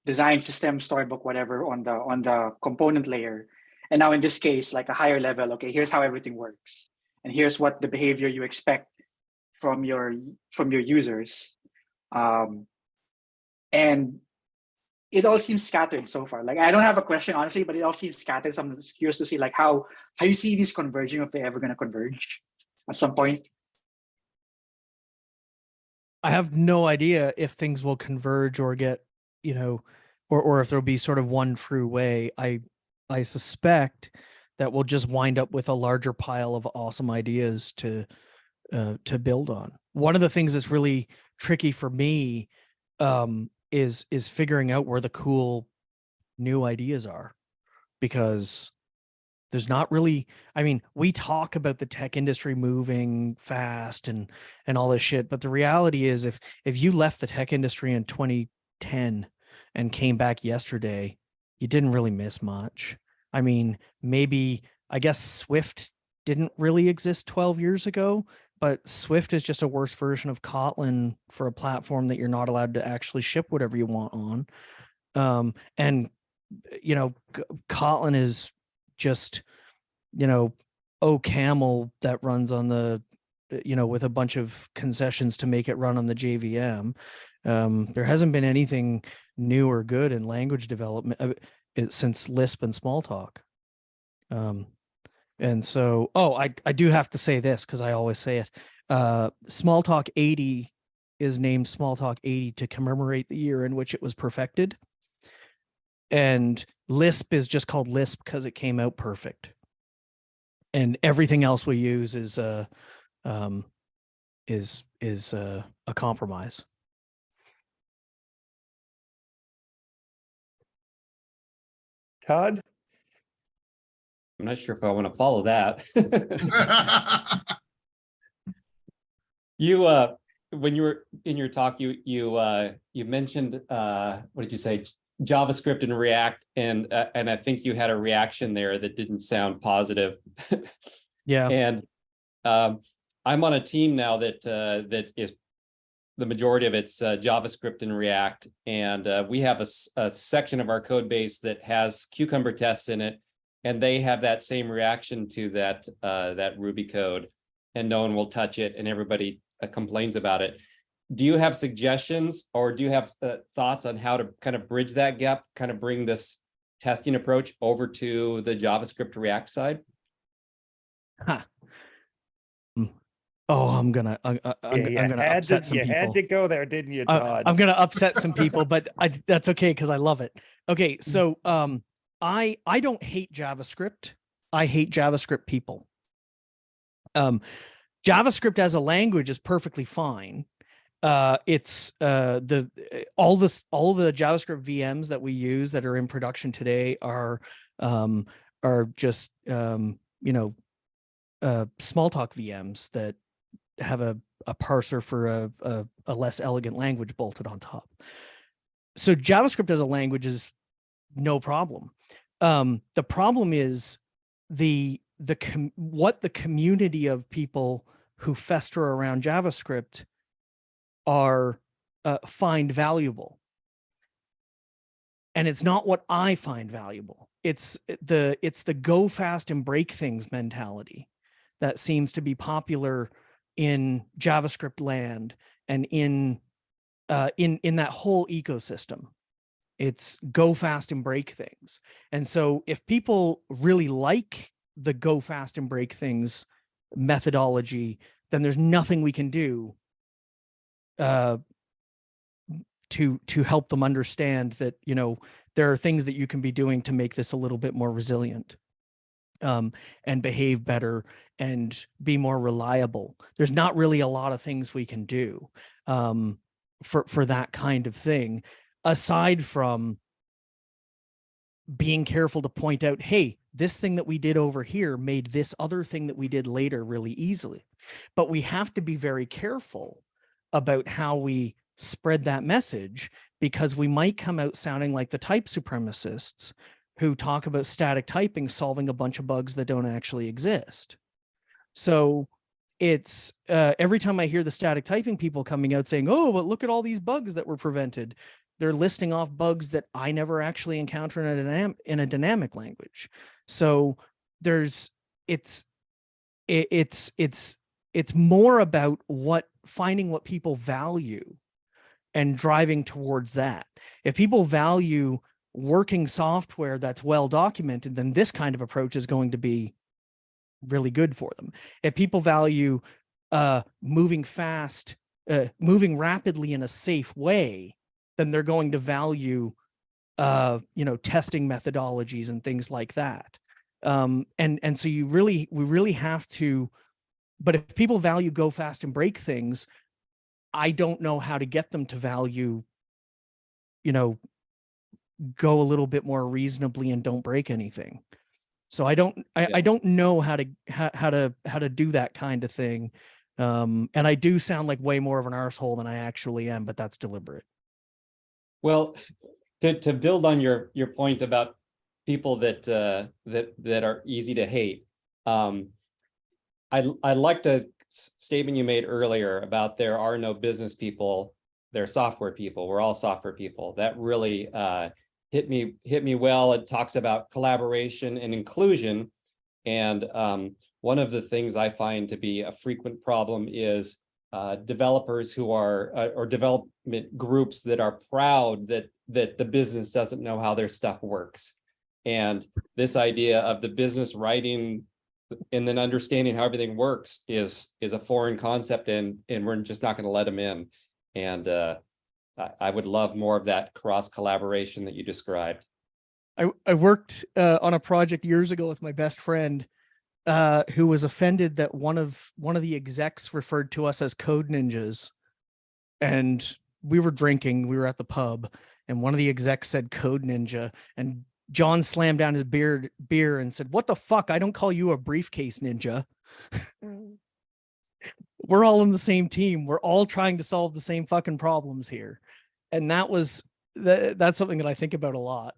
design system, storybook, whatever on the component layer. And now in this case, a higher level, okay, here's how everything works. And here's what the behavior you expect from your users. And it all seems scattered so far. I don't have a question, honestly, but it all seems scattered. So I'm just curious to see how you see these converging, if they're ever going to converge at some point. I have no idea if things will converge or get, or if there'll be sort of one true way. I suspect that we'll just wind up with a larger pile of awesome ideas to build on. One of the things that's really tricky for me is figuring out where the cool new ideas are, because there's not really, we talk about the tech industry moving fast and all this shit, but the reality is if you left the tech industry in 2010 and came back yesterday, you didn't really miss much. Maybe, I guess Swift didn't really exist 12 years ago, but Swift is just a worse version of Kotlin for a platform that you're not allowed to actually ship whatever you want on. And Kotlin is just, OCaml that runs on the, with a bunch of concessions to make it run on the JVM. There hasn't been anything new or good in language development since Lisp and Smalltalk. And so, I do have to say this because I always say it. Smalltalk 80 is named Smalltalk 80 to commemorate the year in which it was perfected. And Lisp is just called Lisp because it came out perfect. And everything else we use is a compromise. Todd? I'm not sure if I want to follow that. You when you were in your talk, you mentioned what did you say? JavaScript and React, and I think you had a reaction there that didn't sound positive. Yeah. And I'm on a team now that is the majority of it's JavaScript and React, and we have a section of our code base that has Cucumber tests in it, and they have that same reaction to that Ruby code, and no one will touch it, and everybody complains about it. Do you have suggestions, or do you have thoughts on how to kind of bridge that gap, kind of bring this testing approach over to the JavaScript React side? Huh. Oh, I'm gonna upset some people. You had to go there, didn't you, Todd? I'm gonna upset some people, but that's okay because I love it. Okay, so I don't hate JavaScript. I hate JavaScript people. JavaScript as a language is perfectly fine. It's all the JavaScript VMs that we use that are in production today are just small talk VMs that have a parser for a less elegant language bolted on top. So JavaScript as a language is no problem. The problem is what the community of people who fester around JavaScript find valuable. And it's not what I find valuable. It's the go fast and break things mentality that seems to be popular in JavaScript land and in that whole ecosystem. It's go fast and break things. And so if people really like the go fast and break things methodology, then there's nothing we can do to help them understand that, there are things that you can be doing to make this a little bit more resilient. And behave better and be more reliable. There's not really a lot of things we can do for that kind of thing, aside from being careful to point out, hey, this thing that we did over here made this other thing that we did later really easily. But we have to be very careful about how we spread that message, because we might come out sounding like the type supremacists who talk about static typing solving a bunch of bugs that don't actually exist. So it's every time I hear the static typing people coming out saying, oh, but look at all these bugs that were prevented, they're listing off bugs that I never actually encounter in a dynamic language. So it's more about finding what people value and driving towards that. If people value working software that's well documented, then this kind of approach is going to be really good for them. If people value moving fast, moving rapidly in a safe way, then they're going to value testing methodologies and things like that. And so we really have to, but if people value go fast and break things, I don't know how to get them to value, go a little bit more reasonably and don't break anything. So I don't know how to do that kind of thing. And I do sound like way more of an arsehole than I actually am, but that's deliberate. Well, to build on your point about people that are easy to hate, I liked a statement you made earlier about there are no business people, they're software people. We're all software people. That really hit me well. It talks about collaboration and inclusion, and one of the things I find to be a frequent problem is developers who are or development groups that are proud that the business doesn't know how their stuff works, and this idea of the business writing and then understanding how everything works is a foreign concept, and we're just not going to let them in. And I would love more of that cross collaboration that you described. I worked on a project years ago with my best friend who was offended that one of the execs referred to us as code ninjas. And we were drinking, we were at the pub, and one of the execs said code ninja, and John slammed down his beer and said, "What the fuck? I don't call you a briefcase ninja." we're all in the same team. We're all trying to solve the same fucking problems here. And that's something that I think about a lot.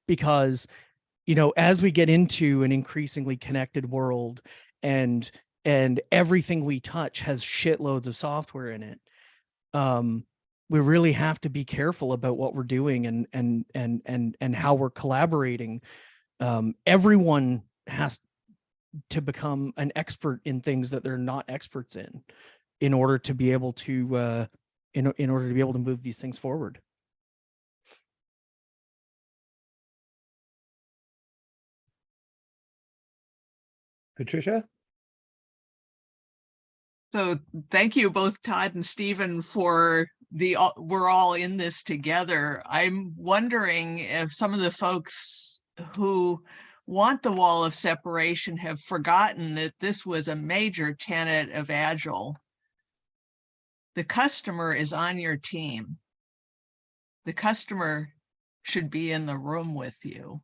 Because, you know, as we get into an increasingly connected world and everything we touch has shitloads of software in it, we really have to be careful about what we're doing and how we're collaborating. Everyone has to become an expert in things that they're not experts in order to be able to in order to be able to move these things forward. Patricia? So thank you both Todd and Stephen for we're all in this together. I'm wondering if some of the folks who want the wall of separation have forgotten that this was a major tenet of Agile. The customer is on your team. The customer should be in the room with you.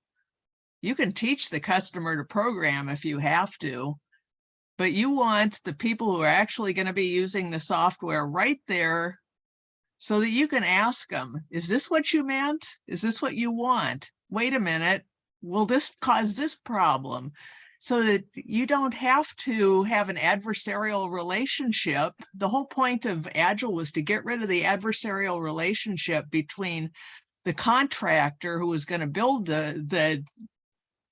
You can teach the customer to program if you have to, but you want the people who are actually going to be using the software right there so that you can ask them, is this what you meant? Is this what you want? Wait a minute, will this cause this problem? So that you don't have to have an adversarial relationship. The whole point of Agile was to get rid of the adversarial relationship between the contractor who was going to build the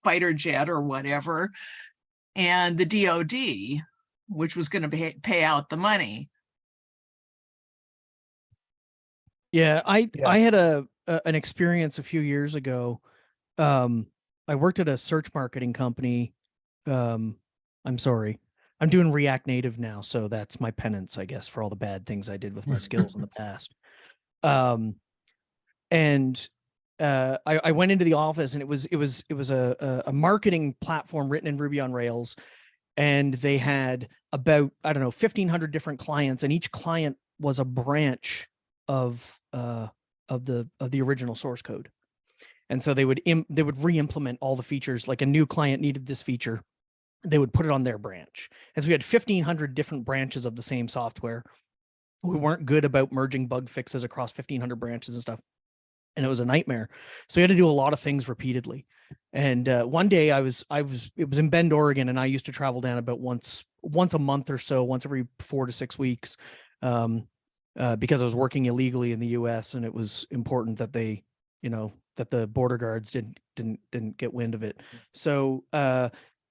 fighter jet or whatever, and the DoD, which was going to pay out the money. Yeah, I had an experience a few years ago. I worked at a search marketing company. I'm sorry, I'm doing React Native now, so that's my penance, I guess, for all the bad things I did with my skills in the past. I went into the office, and it was a marketing platform written in Ruby on Rails, and they had about, I don't know, 1,500 different clients, and each client was a branch of the original source code. And so they would re-implement all the features. Like a new client needed this feature, they would put it on their branch. And so we had 1,500 different branches of the same software. We weren't good about merging bug fixes across 1,500 branches and stuff. And it was a nightmare. So we had to do a lot of things repeatedly. And one day it was in Bend, Oregon, and I used to travel down about once a month or so, once every 4 to 6 weeks, because I was working illegally in the US, and it was important that they, you know, that the border guards didn't get wind of it. So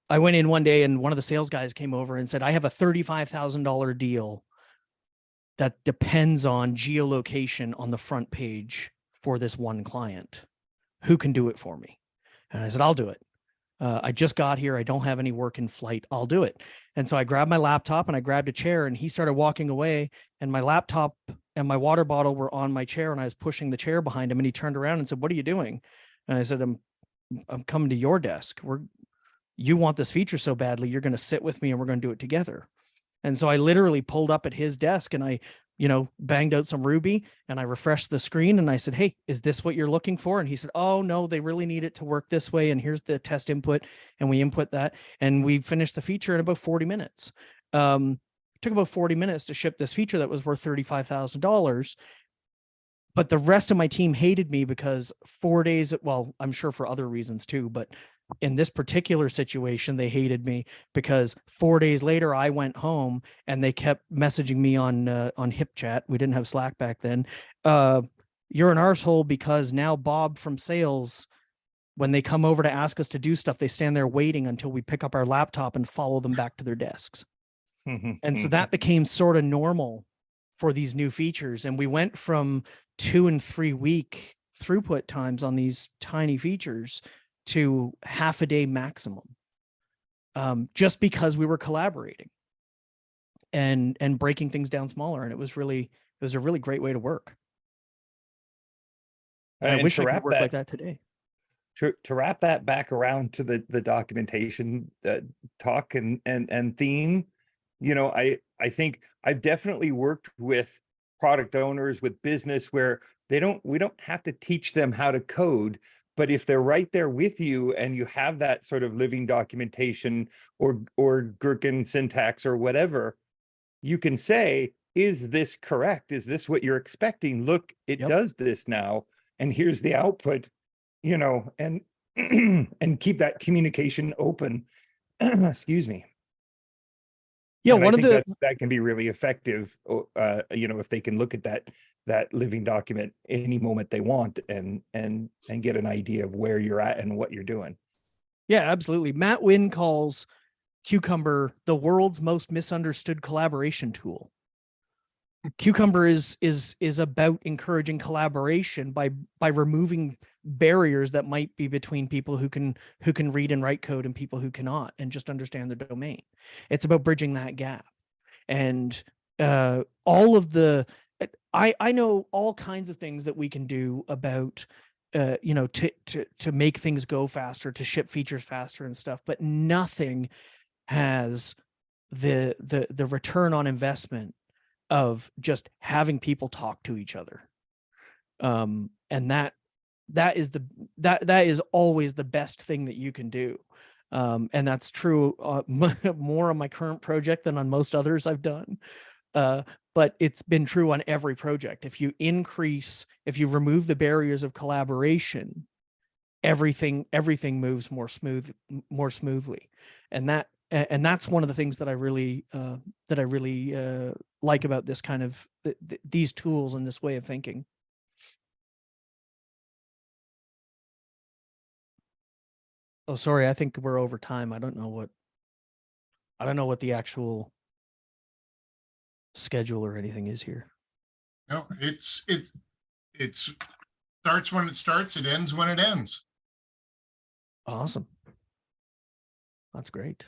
I went in one day, and one of the sales guys came over and said, I have a $35,000 deal that depends on geolocation on the front page for this one client. Who can do it for me? And I said, I'll do it. I just got here. I don't have any work in flight. I'll do it. And so I grabbed my laptop and I grabbed a chair, and he started walking away, and my laptop and my water bottle were on my chair, and I was pushing the chair behind him, and he turned around and said, what are you doing? And I said, I'm coming to your desk. You want this feature so badly, you're going to sit with me and we're going to do it together. And so I literally pulled up at his desk, and I, you know, banged out some Ruby, and I refreshed the screen, and I said, hey, is this what you're looking for? And he said, oh no, they really need it to work this way. And here's the test input. And we input that, and we finished the feature in about 40 minutes. It took about 40 minutes to ship this feature that was worth $35,000. But the rest of my team hated me because 4 days, well, I'm sure for other reasons too, but in this particular situation, they hated me because 4 days later I went home, and they kept messaging me on HipChat. We didn't have Slack back then. You're an arsehole because now Bob from sales, when they come over to ask us to do stuff, they stand there waiting until we pick up our laptop and follow them back to their desks. And so that became sort of normal for these new features. And we went from 2 and 3 week throughput times on these tiny features to half a day maximum, just because we were collaborating and breaking things down smaller. And it was a really great way to work. I wish I could work like that today. To wrap that back around to the documentation talk and theme, you know, I think I've definitely worked with product owners, with business, where we don't have to teach them how to code, but if they're right there with you and you have that sort of living documentation or Gherkin syntax or whatever, you can say, is this correct? Is this what you're expecting? Look, it Yep. does this now, and here's the output, you know, and and keep that communication open. Excuse me. Yeah, And I one of think the that can be really effective, you know, if they can look at that living document any moment they want and get an idea of where you're at and what you're doing. yeah, absolutely. Matt Wynn calls Cucumber the world's most misunderstood collaboration tool. Cucumber is about encouraging collaboration by removing barriers that might be between people who can read and write code and people who cannot and just understand the domain. It's about bridging that gap. And all of the I know all kinds of things that we can do about you know, to make things go faster, to ship features faster and stuff, but nothing has the return on investment of just having people talk to each other. And that is always the best thing that you can do. And that's true more on my current project than on most others I've done. But it's been true on every project. If you remove the barriers of collaboration, everything moves more smoothly. And that's one of the things that I really like about this kind of these tools and this way of thinking. Oh, sorry, I think we're over time. I don't know what the actual schedule or anything is here. No, it's starts when it starts, it ends when it ends. Awesome. That's great.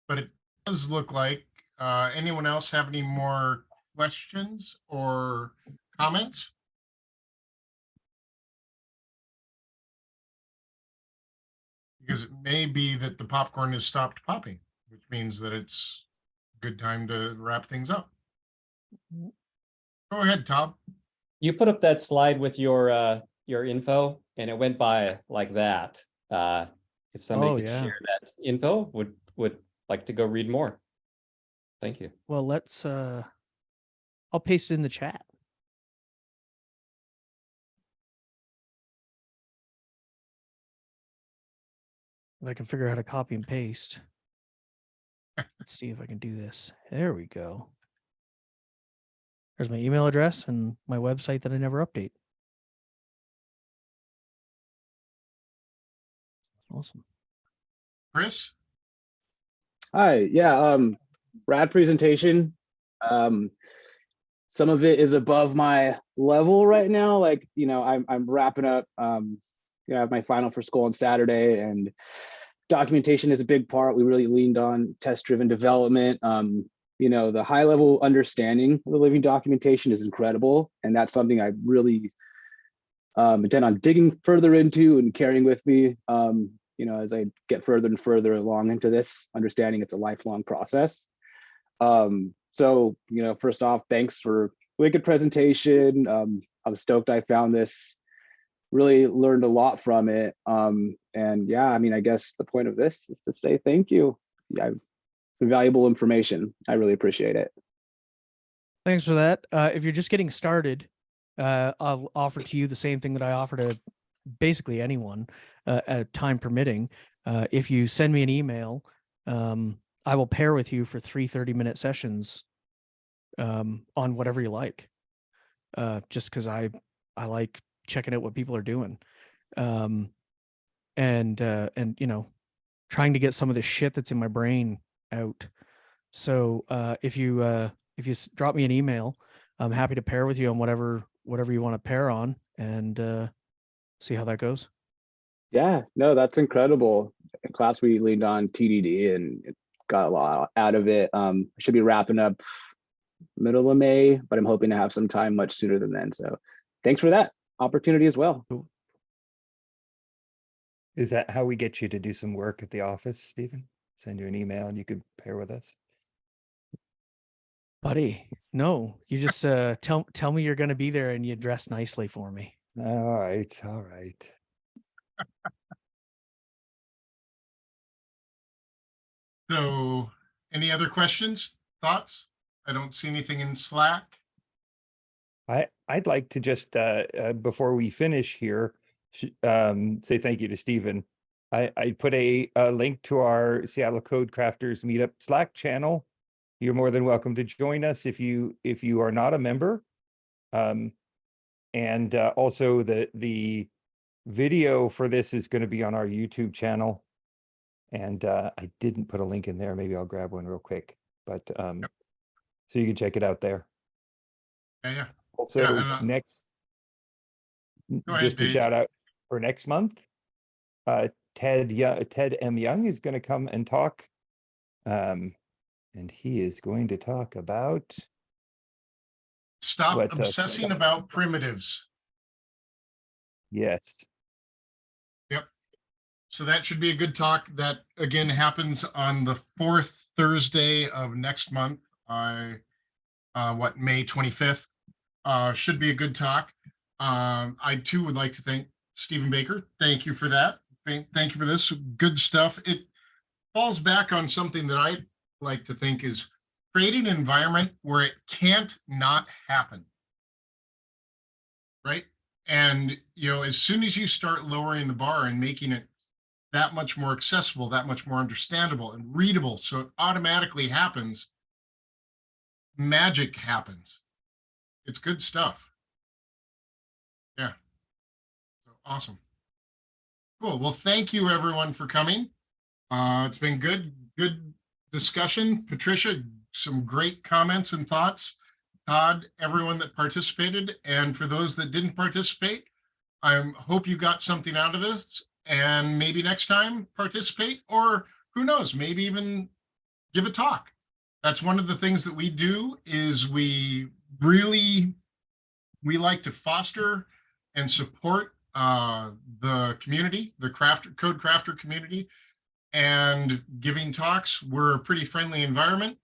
But it does look like, anyone else have any more questions or comments? Because it may be that the popcorn has stopped popping, which means that it's a good time to wrap things up. Go ahead, Tom. You put up that slide with your info and it went by like that. If somebody Oh, could yeah. share that info, would like to go read more. Thank you. Well, let's I'll paste it in the chat. If I can figure out how to copy and paste. Let's see if I can do this. There we go. There's my email address and my website that I never update. Awesome. Chris? Hi, yeah, rad presentation. Some of it is above my level right now. Like, you know, I'm wrapping up, you know, I have my final for school on Saturday, and documentation is a big part. We really leaned on test-driven development. You know, the high level understanding of the living documentation is incredible. And that's something I really intend on digging further into and carrying with me. You know, as I get further and further along into this, understanding it's a lifelong process. So, you know, first off, thanks for wicked presentation. I'm stoked I found this, really learned a lot from it. And yeah, I mean, I guess the point of this is to say thank you. Yeah, some valuable information. I really appreciate it. Thanks for that. If you're just getting started, I'll offer to you the same thing that I offer to basically anyone, time permitting. If you send me an email, I will pair with you for 3 30-minute sessions on whatever you like. Just because I like checking out what people are doing, and you know, trying to get some of the shit that's in my brain out. So if you drop me an email, I'm happy to pair with you on whatever you want to pair on, and see how that goes. Yeah, no, that's incredible. In class, we leaned on TDD and it got a lot out of it. I should be wrapping up middle of May, but I'm hoping to have some time much sooner than then. So thanks for that opportunity as well. Is that how we get you to do some work at the office, Stephen? Send you an email and you could pair with us. Buddy, no, you just tell me you're going to be there and you dress nicely for me. All right, all right. So Any other questions, thoughts? I don't see anything in Slack. I'd like to just before we finish here, say thank you to Stephen. I put a link to our Seattle Code Crafters Meetup Slack channel. You're more than welcome to join us if you are not a member. And also the video for this is going to be on our YouTube channel. And I didn't put a link in there. Maybe I'll grab one real quick. But so you can check it out there. Yeah. Also, Yeah, and, next, go ahead, just a Dave. shout out for next month. Ted M. Young is going to come and talk. And he is going to talk about Stop what, obsessing about primitives. Yes. Yep. So that should be a good talk. That again happens on the 4th Thursday of next month. May 25th. Should be a good talk. I too would like to thank Stephen Baker. Thank you for that. Thank you for this good stuff. It falls back on something that I like to think is creating an environment where it can't not happen. Right? And, as soon as you start lowering the bar and making it that much more accessible, that much more understandable and readable, so it automatically happens, magic happens. It's good stuff. Yeah. So awesome. Cool. Well, thank you everyone for coming. It's been good discussion. Patricia, some great comments and thoughts. Todd, everyone that participated, and for those that didn't participate, I hope you got something out of this, and maybe next time participate, or who knows, maybe even give a talk. That's one of the things that we do is we like to foster and support the community, the code crafter community, and giving talks. We're a pretty friendly environment.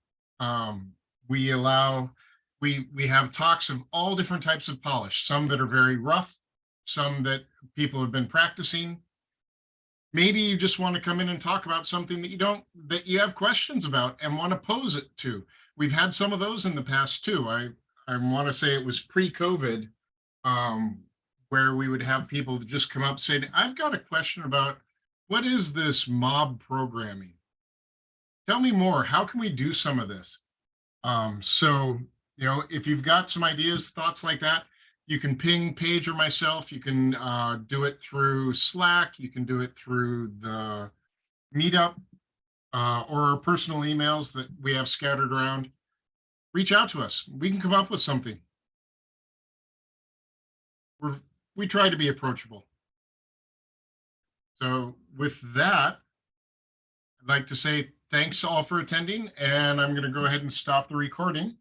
We have talks of all different types of polish, some that are very rough, some that people have been practicing. Maybe you just want to come in and talk about something that you have questions about and want to pose it to. We've had some of those in the past too. I want to say it was pre-COVID, where we would have people just come up saying, I've got a question about what is this mob programming? Tell me more. How can we do some of this? So, if you've got some ideas, thoughts like that, you can ping Paige or myself. You can do it through Slack. You can do it through the Meetup or our personal emails that we have scattered around. Reach out to us. We can come up with something. We try to be approachable. So with that, I'd like to say thanks all for attending, and I'm going to go ahead and stop the recording.